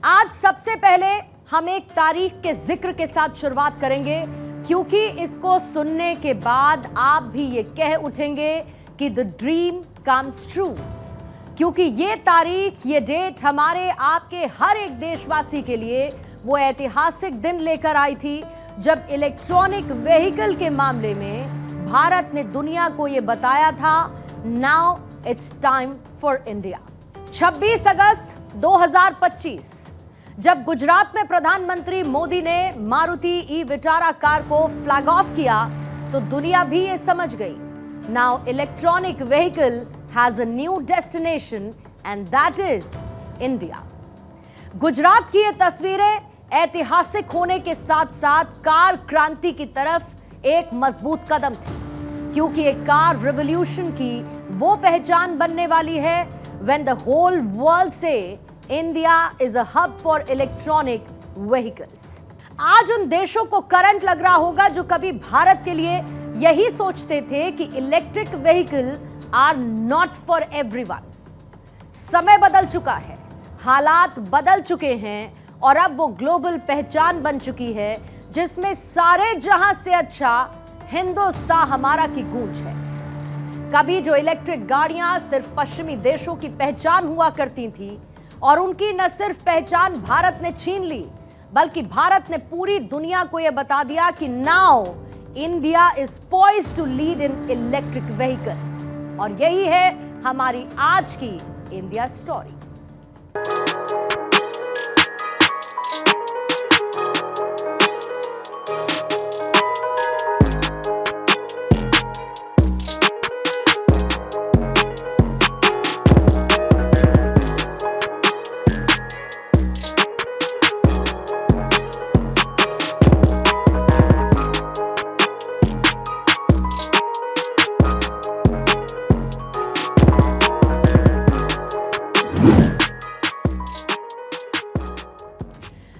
आज सबसे पहले हम एक तारीख के जिक्र के साथ शुरुआत करेंगे, क्योंकि इसको सुनने के बाद आप भी ये कह उठेंगे कि द ड्रीम कम्स ट्रू। क्योंकि ये तारीख, ये डेट हमारे आपके हर एक देशवासी के लिए वो ऐतिहासिक दिन लेकर आई थी जब इलेक्ट्रॉनिक व्हीकल के मामले में भारत ने दुनिया को ये बताया था, now it's time for India. 26 अगस्त 2025 जब गुजरात में प्रधानमंत्री मोदी ने मारुति ई विटारा कार को फ्लैग ऑफ किया तो दुनिया भी ये समझ गई, now electronic vehicle has a new destination and that is India. Gujarat की ये तस्वीरें ऐतिहासिक होने के साथ साथ कार क्रांति की तरफ एक मजबूत कदम थी, क्योंकि एक कार रिवॉल्यूशन की वो पहचान बनने वाली है व्हेन द होल वर्ल्ड से India is a hub for electronic vehicles. आज उन देशों को करंट लग रहा होगा जो कभी भारत के लिए यही सोचते थे कि electric vehicle are not for everyone. समय बदल चुका है, हालात बदल चुके हैं और अब वो ग्लोबल पहचान बन चुकी है जिसमें सारे जहां से अच्छा हिंदुस्तान हमारा की गूंज है। कभी जो इलेक्ट्रिक गाड़ियां सिर्फ पश्चिमी देशों की पहचान हुआ करती थी और उनकी न सिर्फ पहचान भारत ने छीन ली, बल्कि भारत ने पूरी दुनिया को यह बता दिया कि now India is poised to lead in electric vehicle. और यही है हमारी आज की इंडिया स्टोरी।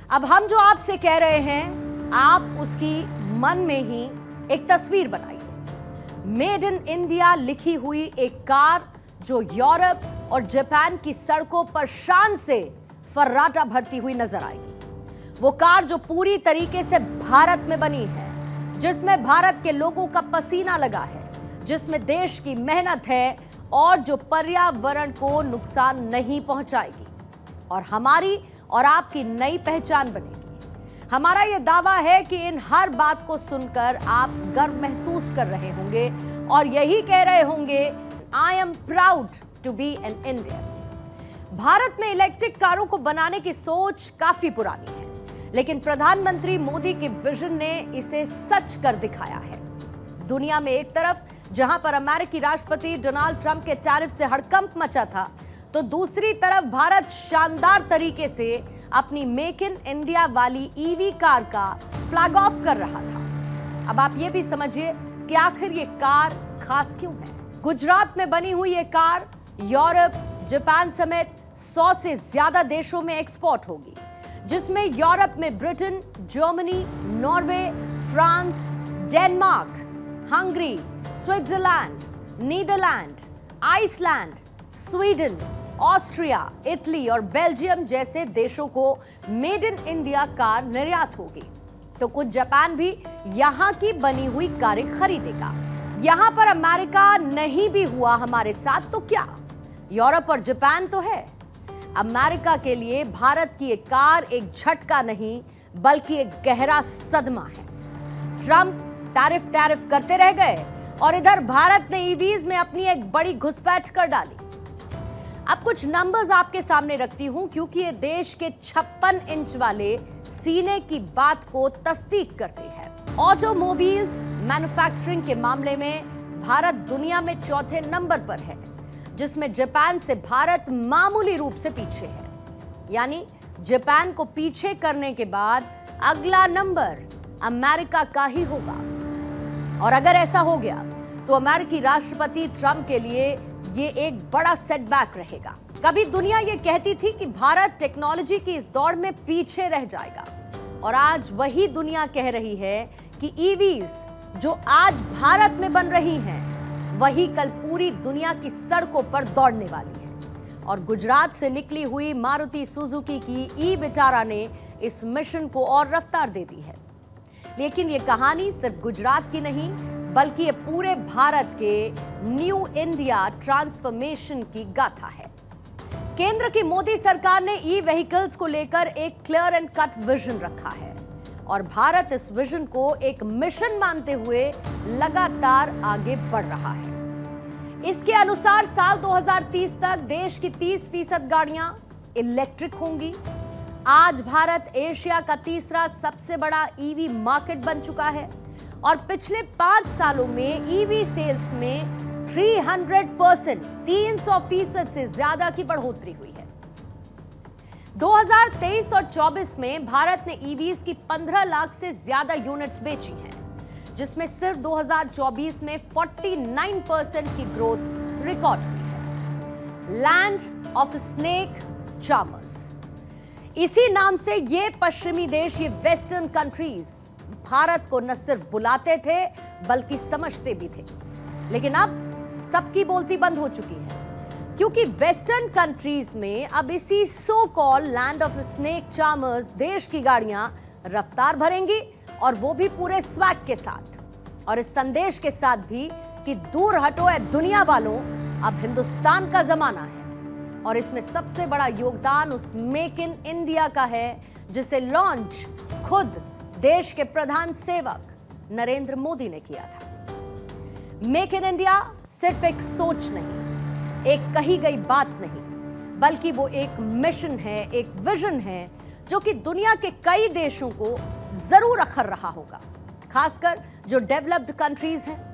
अब हम जो आपसे कह रहे हैं, आप उसकी मन में ही एक तस्वीर बनाइए। मेड इन इंडिया लिखी हुई एक कार जो यूरोप और जापान की सड़कों पर शान से फर्राटा भरती हुई नजर आएगी। वो कार जो पूरी तरीके से भारत में बनी है, जिसमें भारत के लोगों का पसीना लगा है, जिसमें देश की मेहनत है और जो पर्यावरण को नुकसान नहीं पहुंचाएगी और हमारी और आपकी नई पहचान बनेगी। हमारा यह दावा है कि इन हर बात को सुनकर आप गर्व महसूस कर रहे होंगे और यही कह रहे होंगे, I am proud to be an Indian. Bharat में इलेक्ट्रिक कारों को बनाने की सोच काफी पुरानी है, लेकिन प्रधानमंत्री मोदी के विजन ने इसे सच कर दिखाया है। दुनिया में एक तरफ जहां पर अमेरिकी राष्ट्रपति डोनाल्ड ट्रंप के टैरिफ से हड़कंप मचा था, तो दूसरी तरफ भारत शानदार तरीके से अपनी मेक इन इंडिया वाली ईवी कार का फ्लैग ऑफ कर रहा था। अब आप ये भी समझिए कि आखिर ये कार खास क्यों है। गुजरात में बनी हुई ये कार यूरोप, जापान समेत 100 से ज्यादा देशों में एक्सपोर्ट होगी, जिसमें यूरोप में Britain, Germany, Norway, France, Denmark, Hungary, Switzerland, Netherland, Iceland, Sweden, Austria, Italy और बेल्जियम जैसे देशों को मेड इन इंडिया कार निर्यात होगी। तो कुछ जापान भी यहां की बनी हुई कारें खरीदेगा। यहां पर अमेरिका नहीं भी हुआ हमारे साथ तो क्या, यूरोप और जापान तो है। अमेरिका के लिए भारत की एक कार एक झटका नहीं, बल्कि एक गहरा सदमा है। ट्रंप टैरिफ करते रह गए और इधर भारत ने ईवीज में अपनी एक बड़ी घुसपैठ कर डाली। अब कुछ नंबर्स आपके सामने रखती हूं, क्योंकि ये देश के 56 इंच वाले सीने की बात को तस्दीक करती है। ऑटोमोबाइल्स मैन्युफैक्चरिंग के मामले में भारत दुनिया में चौथे नंबर पर है, जिसमें जापान से भारत मामूली रूप से पीछे है। यानी जापान को पीछे करने के बाद अगला नंबर अमेरिका का ही होगा। और अगर ऐसा हो गया तो अमेरिकी राष्ट्रपति ट्रंप के लिए ये एक बड़ा सेटबैक रहेगा। कभी दुनिया ये कहती थी कि भारत टेक्नोलॉजी की इस दौड़ में पीछे रह जाएगा, और आज वही दुनिया कह रही है कि ईवीज जो आज भारत में बन रही हैं, वही कल पूरी दुनिया की सड़कों पर दौड़ने वाली है। और गुजरात से निकली हुई मारुति सुजुकी की ई विटारा ने इस मिशन को और रफ्तार दे दी है। लेकिन ये कहानी सिर्फ गुजरात की नहीं, बल्कि ये पूरे भारत के न्यू इंडिया ट्रांसफॉर्मेशन की गाथा है। केंद्र की मोदी सरकार ने ई व्हीकल्स को लेकर एक क्लियर एंड कट विजन रखा है और भारत इस विजन को एक मिशन मानते हुए लगातार आगे बढ़ रहा है। इसके अनुसार साल 2030 तक देश की 30% गाड़ियां इलेक्ट्रिक होंगी। आज भारत एशिया का तीसरा सबसे बड़ा ईवी मार्केट बन चुका है और पिछले 5 सालों में ईवी सेल्स में 300% से ज्यादा की बढ़ोतरी हुई है। 2023 और 24 में भारत ने ईवीज की 15 लाख से ज्यादा यूनिट्स बेची हैं, जिसमें सिर्फ 2024 में 49% की ग्रोथ रिकॉर्ड हुई है। लैंड ऑफ स्नेक चार्मर्स, इसी नाम से ये पश्चिमी देश, ये वेस्टर्न कंट्रीज भारत को न सिर्फ बुलाते थे बल्कि समझते भी थे। लेकिन अब सबकी बोलती बंद हो चुकी है, क्योंकि वेस्टर्न कंट्रीज में अब इसी so call land of snake charmers देश की गाड़ियां रफ्तार भरेंगी, और वो भी पूरे स्वैग के साथ और इस संदेश के साथ भी कि दूर हटो ए दुनिया वालों, अब हिंदुस्तान का जमाना है। और इसमें सबसे बड़ा योगदान उस मेक इन इंडिया का है जिसे लॉन्च खुद देश के प्रधान सेवक नरेंद्र मोदी ने किया था। मेक इन इंडिया सिर्फ एक सोच नहीं, एक कही गई बात नहीं, बल्कि वो एक मिशन है, एक विजन है जो कि दुनिया के कई देशों को जरूर अखर रहा होगा, खासकर जो डेवलप्ड कंट्रीज हैं।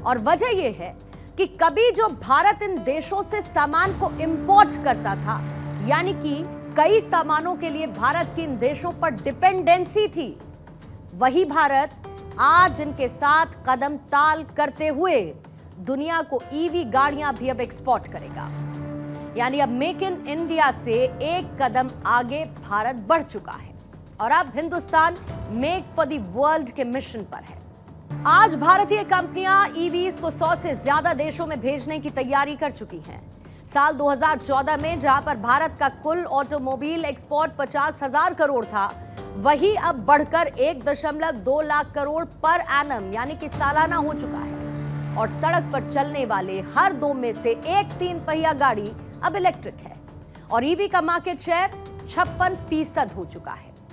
और वजह यह है कि कभी जो भारत इन देशों से सामान को इंपोर्ट करता था, यानी कि कई सामानों के लिए भारत की इन देशों पर डिपेंडेंसी थी, वही भारत आज इनके साथ कदम ताल करते हुए दुनिया को ईवी गाड़ियां भी अब एक्सपोर्ट करेगा। यानी अब मेक इन इंडिया से एक कदम आगे भारत बढ़ चुका है और अब Hindustan make for the world के मिशन पर है। आज भारतीय कंपनियां ईवीज को 100 से ज्यादा देशों में भेजने की तैयारी कर चुकी हैं। साल 2014 में जहां पर भारत का कुल ऑटोमोबाइल एक्सपोर्ट 50,000 करोड़ था, वही अब बढ़कर 1.2 लाख करोड़ पर एनम यानी कि सालाना हो चुका है। और सड़क पर चलने वाले हर 2 में से एक 3 पहिया गाड़ी अब इलेक्ट्रिक है और ईवी का मार्केट शेयर 56% हो चुका है।